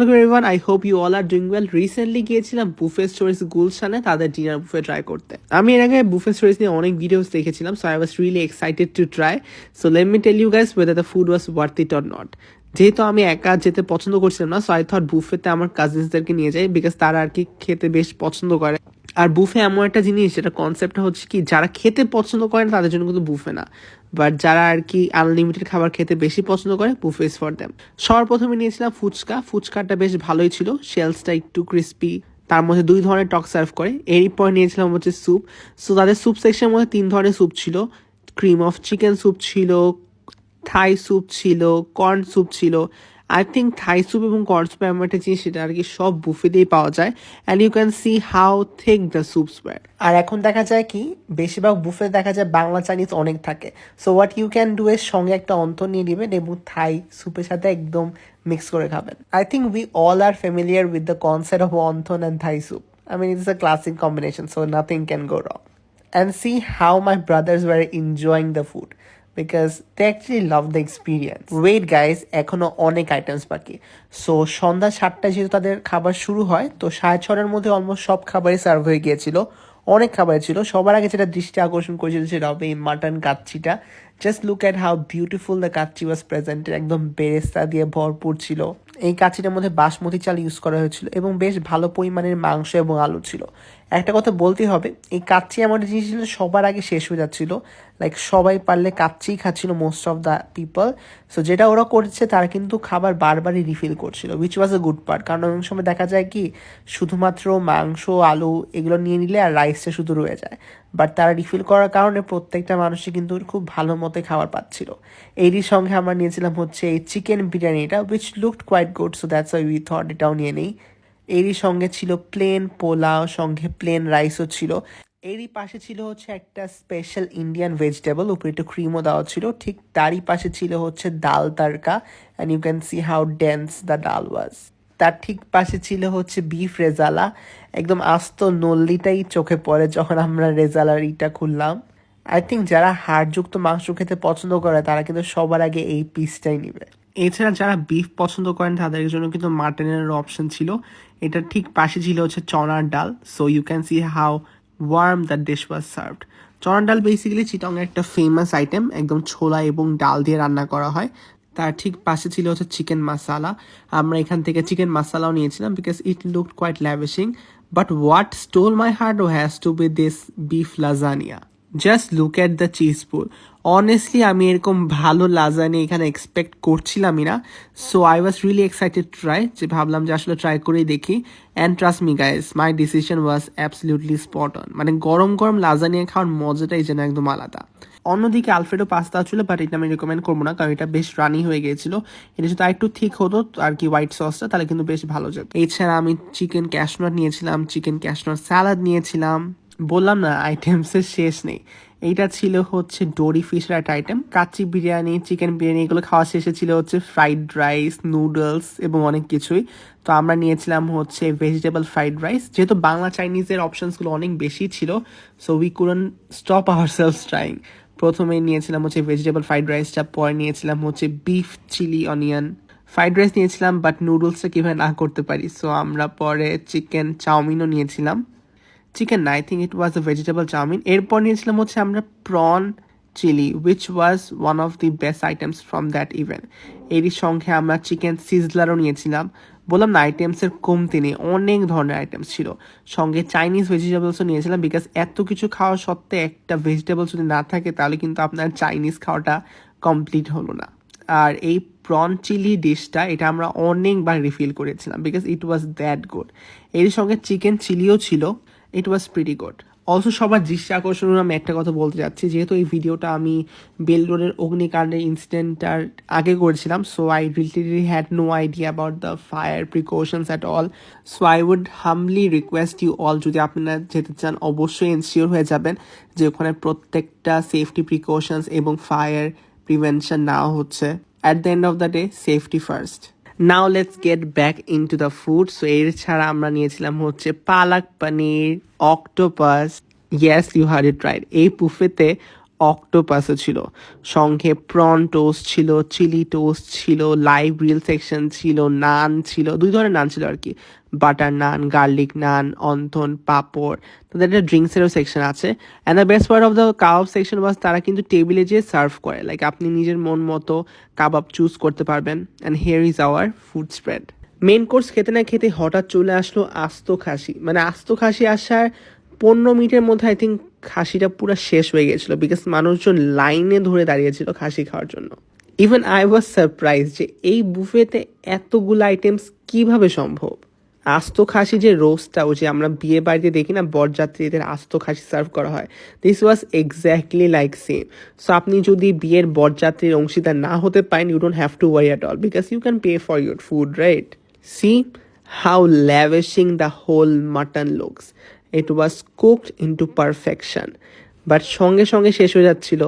Hello everyone, I hope you all are doing well. Recently গিয়েছিলাম buffet stories গুলশানে তাদের dinner buffet try করতে। আমি এর আগে বুফে স্টোরিজ নিয়ে অনেক ভিডিওস দেখেছিলাম, so I was really excited to try. So let me tell you guys whether the food was worth it or not. যেহেতু আমি একা যেতে পছন্দ করছিলাম না, সো আই থট বুফেতে আমার কাজিনসদেরকে নিয়ে যাই, বিকজ তারা আর কি খেতে বেশ পছন্দ করে। আর বুফে এমন একটা জিনিস, যেটা কনসেপ্টটা হচ্ছে কি, যারা খেতে পছন্দ করে না তাদের জন্য কিন্তু বুফে না, বাট যারা আর কি আনলিমিটেড খাবার খেতে বেশি পছন্দ করে, বুফে ইজ ফর দেম। সবার প্রথমে নিয়েছিলাম ফুচকাটা বেশ ভালোই ছিল, শেলসটা একটু ক্রিস্পি, তার মধ্যে 2 ধরনের টক সার্ভ করে। এরপর নিয়েছিলাম হচ্ছে স্যুপ। সো তাদের স্যুপ সেকশনের মধ্যে 3 ধরনের স্যুপ ছিল। ক্রিম অফ চিকেন স্যুপ ছিল, থাই স্যুপ ছিল, কর্ন স্যুপ ছিল। আই থিঙ্ক থাই স্যুপ এবং কর্ন স্যুপ এমন একটা জিনিস, সেটা আর কি সব বুফেতেই পাওয়া যায়, and you can see how thick the soups were. আর এখন দেখা যায় কি, বেশিরভাগ বুফে দেখা যায় বাংলা চাইনিজ অনেক থাকে। So what you can do এর সঙ্গে একটা অন্তর নিয়ে নেবেন এবং থাই স্যুপের সাথে একদম মিক্স করে খাবেন। I think we all are familiar with the concept of wonton and Thai soup. I mean, it's a classic combination, so nothing can go wrong. And see how my brothers were enjoying the food because they actually love the experience. Wait guys, এখনো অনেক items বাকি। So সন্ধ্যা 7টায় যেহেতু তাদের খাবার শুরু হয়, তো 6:30-এর মধ্যে অলমোস্ট সব খাবারই সার্ভ হয়ে গিয়েছিল। অনেক খাবার ছিল। সবার আগে যেটা দৃষ্টি আকর্ষণ করেছিল সেটা হবে এই মাটন কাচ্চিটা। Just look at how beautiful the kacchi was presented. একদম বেরেস্তা দিয়ে ভরপুর ছিল। এই কাচ্চিটার মধ্যে বাসমতি চাল ইউজ করা হয়েছিল এবং বেশ ভালো পরিমাণের মাংস এবং আলু ছিল। একটা কথা বলতেই হবে, এই কাচ্চি এমন একটা জিনিস ছিল সবার আগে শেষ হয়ে যাচ্ছিল। লাইক সবাই পারলে কাচ্চিই খাচ্ছিল, most of the people. So যেটা ওরা করছে, তারা কিন্তু খাবার বারবারই রিফিল করছিল, which was a good part. কারণ অনেক সময় দেখা যায় কি, শুধুমাত্র মাংস আলু এগুলো নিয়ে নিলে আর রাইসটা শুধু রয়ে যায়, বাট তারা রিফিল করার কারণে প্রত্যেকটা মানুষই কিন্তু খুব ভালো মতো খাবার পাচ্ছিল। এরই সঙ্গে আমরা নিয়েছিলাম হচ্ছে এই চিকেন বিরিয়ানিটা, which looked quite good, so that's why we thought এটাও নিয়ে নেই। এরই সঙ্গে ছিল প্লেন পোলাও, সঙ্গে প্লেন রাইসও ছিল। এরই পাশে ছিল হচ্ছে একটা স্পেশাল ইন্ডিয়ান ভেজিটেবল, উপরে একটু ক্রিমও দেওয়া ছিল। ঠিক তারই পাশে ছিল হচ্ছে ডাল তারকা, and you can see how dense the dal was. তার ঠিক পাশে ছিল হচ্ছে বিফ রেজালা। একদম আস্ত নল্লিটাই চোখে পড়ে যখন আমরা রেজালার ইটা খুললাম। আই থিঙ্ক যারা হাড়যুক্ত মাংস খেতে পছন্দ করে, তারা কিন্তু সবার আগে এই পিসটাই নিবে। এছাড়া যারা বিফ পছন্দ করেন, তাদের জন্য কিন্তু মাটনের অপশন ছিল। এটার ঠিক পাশে ছিল হচ্ছে চনার ডাল। So you can see how warm the dish was served. চনার ডাল বেসিক্যালি চিটংয়ের একটা ফেমাস আইটেম, একদম ছোলা এবং ডাল দিয়ে রান্না করা হয়। তার ঠিক পাশে ছিল হচ্ছে চিকেন মাসালা। আমরা এখান থেকে চিকেন মাসালাও নিয়েছিলাম, because it looked quite lavishing. But what stole my heart has to be this beef lasagna. Just look at the cheese pull. Honestly আমি এরকম ভালো লাজানি এখানে এক্সপেক্ট করছিলামই না। So I was really excited try, যে ভাবলাম যে আসলে ট্রাই করেই দেখি। And trust me guys, my decision was absolutely spot on. মানে গরম গরম লাজানিয়া খাওয়ার মজাটাই যেন একদম আলাদা। অন্যদিকে আলফ্রেডো পাস্তা ছিল, বাট এটা আমি রেকমেন্ড করবো না, কারণ এটা বেশ রানি হয়ে গিয়েছিল। এটা যদি একটু ঠিক হতো আর কি, হোয়াইট সসটা, তাহলে কিন্তু বেশ ভালো যেত। এছাড়া আমি চিকেন ক্যাশনাট নিয়েছিলাম, চিকেন ক্যাশনাট স্যালাড নিয়েছিলাম। বললাম না, আইটেমসের শেষ নেই। এইটা ছিল হচ্ছে ডোরি ফিশের একটা আইটেম। কাচ্চি বিরিয়ানি, চিকেন বিরিয়ানি, এগুলো খাওয়া শেষে ছিল হচ্ছে ফ্রাইড রাইস, নুডলস এবং অনেক কিছুই। তো আমরা নিয়েছিলাম হচ্ছে ভেজিটেবল ফ্রাইড রাইস। যেহেতু বাংলা চাইনিজের অপশনসগুলো অনেক বেশি ছিল, so we couldn't stop ourselves trying. প্রথমে নিয়েছিলাম হচ্ছে ভেজিটেবল ফ্রাইড রাইসটা, পরে নিয়েছিলাম হচ্ছে beef chilli onion fried rice নিয়েছিলাম, বাট নুডলসটা কীভাবে না করতে পারি। সো আমরা পরে চিকেন চাউমিনও নিয়েছিলাম। চিকেন না, I think it was a vegetable chow mein. এরপর নিয়েছিলাম হচ্ছে আমরা prawn chilli, which was one of the best items from that event. এরই সঙ্গে আমরা চিকেন সিজলারও নিয়েছিলাম। বললাম না, আইটেমসের কমতি নেই, অনেক ধরনের আইটেমস ছিল। সঙ্গে চাইনিজ ভেজিটেবলসও নিয়েছিলাম, বিকজ এত কিছু খাওয়া সত্ত্বে একটা ভেজিটেবল যদি না থাকে, তাহলে কিন্তু আপনার চাইনিজ খাওয়াটা কমপ্লিট হলো না। আর এই প্রন চিলি ডিশটা, এটা আমরা অনেকবার রিফিল করেছিলাম, because it was that good. এর সঙ্গে চিকেন চিলিও ছিল, ইট ওয়াজ প্রিটি গুড। অলসো সবার দৃষ্টি আকর্ষণ আমি একটা কথা বলতে যাচ্ছি, যেহেতু এই ভিডিওটা আমি বেল রোডের অগ্নিকাণ্ডের ইনসিডেন্টটার আগে করেছিলাম, so I really had no idea about the fire precautions at all. So I would humbly request you all, যদি আপনারা যেতে চান, অবশ্যই এনশিওর হয়ে যাবেন যে ওখানে প্রত্যেকটা সেফটি প্রিকশনস এবং ফায়ার প্রিভেনশন নেওয়া হচ্ছে। At the end of the day, safety first. Now let's get back into the food. So এর ছাড়া আমরা নিয়েছিলাম হচ্ছে palak paneer, octopus. Yes, you heard it right. এই বুফেতে অক্টোপাসও ছিল, সঙ্গে প্রন টোস্ট ছিল, চিলি টোস্ট ছিল, লাইভ গ্রিল সেকশন ছিল, নান ছিল, 2 ধরনের নান ছিল আর কি, বাটার নান, গার্লিক নান, অন্থন, পাঁপড়। তাদের একটা ড্রিঙ্কসেরও সেকশন আছে। And the best part of the kebab section was তারা কিন্তু টেবিলে যেয়ে সার্ভ করে, লাইক আপনি নিজের মন মতো কাবাব চুজ করতে পারবেন। And here is our food spread. Main course খেতে না খেতে হঠাৎ চলে আসলো আস্ত খাসি। মানে আস্ত খাসি আসার 15 মিনিটের মধ্যে আই থিঙ্ক খাসিটা পুরো শেষ হয়ে গেছিলো, বিকজ মানুষজন লাইনে ধরে দাঁড়িয়েছিল খাসি খাওয়ার জন্য। ইভেন আই ওয়াজ সারপ্রাইজ যে এই বুফেতে এতগুলো আইটেমস কিভাবে সম্ভব। আস্ত খাসি যে রোস্টটা, ওই যে আমরা বিয়ে বাড়িতে দেখি না বরযাত্রীদের আস্ত খাসি সার্ভ করা হয়, this was exactly like same. So আপনি যদি বিয়ের বরযাত্রীর অংশীদার না হতে পারেন, you don't have to worry at all, because you can pay for your food, right? See how lavishing the whole mutton looks. It was cooked into perfection. But সঙ্গে সঙ্গে শেষ হয়ে যাচ্ছিল।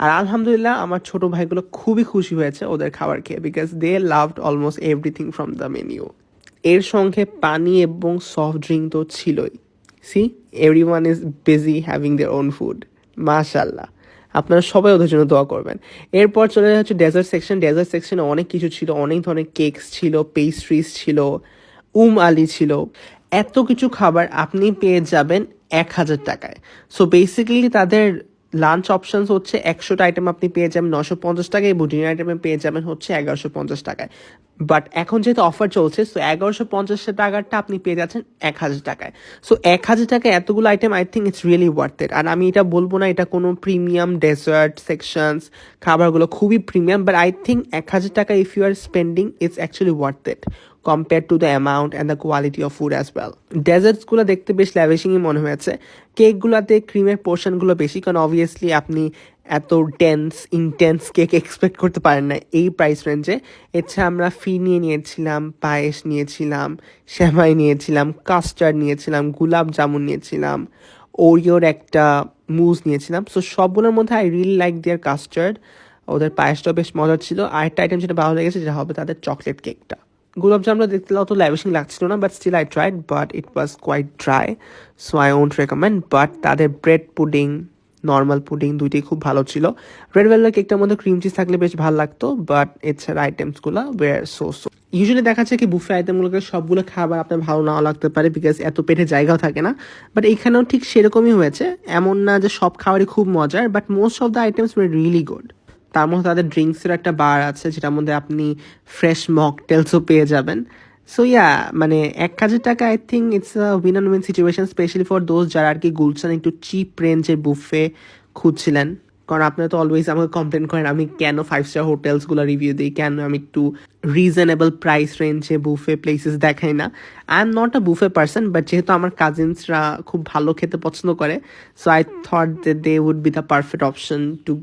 আর আলহামদুলিল্লাহ আমার ছোট ভাইগুলো খুবই খুশি হয়েছে ওদের খাবার খেয়ে, because they loved almost everything from the menu. এর সঙ্গে পানি এবং সফট ড্রিঙ্ক তো ছিলই। See everyone is busy having their own food. মাশাল্লাহ, আপনারা সবাই ওদের জন্য দোয়া করবেন। এরপর চলে যাচ্ছে ডেজার্ট সেকশন। ডেজার্ট সেকশনে অনেক কিছু ছিল, অনেক ধরনের কেকস ছিল, পেস্ট্রিজ ছিল, আলি ছিল। এত কিছু খাবার আপনি পেয়ে যাবেন 1000 টাকায়। সো বেসিক্যালি তাদের লাঞ্চ অপশনস হচ্ছে 100টা আইটেম আপনি পেয়ে যাবেন 950 টাকায়, এবং ডিনার আইটেমে পেয়ে যাবেন হচ্ছে 1150 টাকায়। বাট এখন যেহেতু অফার চলছে, সো 1150 টাকারটা আপনি পেয়ে যাচ্ছেন 1000 টাকায়। সো 1000 টাকায় এতগুলো item, I think it's really worth it. আর আমি এটা বলবো না এটা কোনো প্রিমিয়াম ডেজার্ট সেকশনস, খাবারগুলো খুবই প্রিমিয়াম, বাট আই থিঙ্ক 1000 টাকা if you are spending it's actually worth it compared to the amount and the quality of food as well. ডেজার্টসগুলো দেখতে বেশ ল্যাভিশিংই মনে হয়েছে। কেকগুলোতে ক্রিমের পোর্শনগুলো বেশি, কারণ অবভিয়াসলি আপনি এত ইন্টেন্স কেক এক্সপেক্ট করতে পারেন না এই প্রাইস রেঞ্জে। এছাড়া আমরা ফিরনি নিয়েছিলাম, পায়েস নিয়েছিলাম, সেমাই নিয়েছিলাম, কাস্টার্ড নিয়েছিলাম, গুলাব জামুন নিয়েছিলাম, ওরিওর একটা মুজ নিয়েছিলাম। সো সবগুলোর মধ্যে I really like their custard. ওদের পায়েসটাও বেশ মজার ছিল। আরেকটা আইটেম যেটা ভালো লেগেছে যেটা হবে তাদের চকলেট কেকটা। গুলাব জামটা দেখতে অত ল্যাভিশিং লাগছিল না, but still I tried, but it was quite dry, so I won't recommend. But তাদের ব্রেড পুডিং, নর্মাল পুডিং দুইটাই খুব ভালো ছিল। রেড ভেলভেট কেকটার মধ্যে ক্রিম চিজ থাকলে বেশ ভালো লাগতো, বাট এছাড়া আইটেমসগুলো ওয়্যার সো। ইউজুয়ালি দেখা যাচ্ছে কি বুফে আইটেমগুলোকে সবগুলো খাবার আপনার ভালো নাও লাগতে পারে, বিকজ এত পেটে জায়গাও থাকে না। বাট এইখানেও ঠিক সেরকমই হয়েছে, এমন না যে সব খাবারই খুব মজার, but most of the items war really good. তার মধ্যে তাদের ড্রিঙ্কসের একটা বার আছে যেটার মধ্যে আপনি ফ্রেশ মকটেলসও পেয়ে যাবেন। সো ইয়া, মানে 1000 টাকা I think it's a win and win situation, specially for those যারা আর কি গুলশান একটু চিপ রেঞ্জের বুফে খুঁজছিলেন। কারণ আপনারা তো অলওয়েজ আমাকে কমপ্লেন করেন আমি কেন 5 স্টার হোটেলসগুলো রিভিউ দিই, কেন আমি একটু রিজনেবল প্রাইস রেঞ্জে বুফে প্লেসেস দেখাই না। I am not a buffet person, but যেহেতু আমার কাজিনসরা খুব ভালো খেতে পছন্দ করে, so I thought that they would be the perfect option to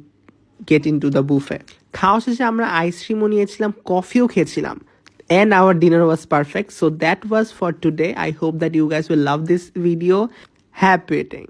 get into the buffet. খাওয়া শেষে আমরা আইসক্রিমও নিয়েছিলাম, কফিও খেয়েছিলাম, and our dinner was perfect. So that was for today. I hope that you guys will love this video. Happy eating.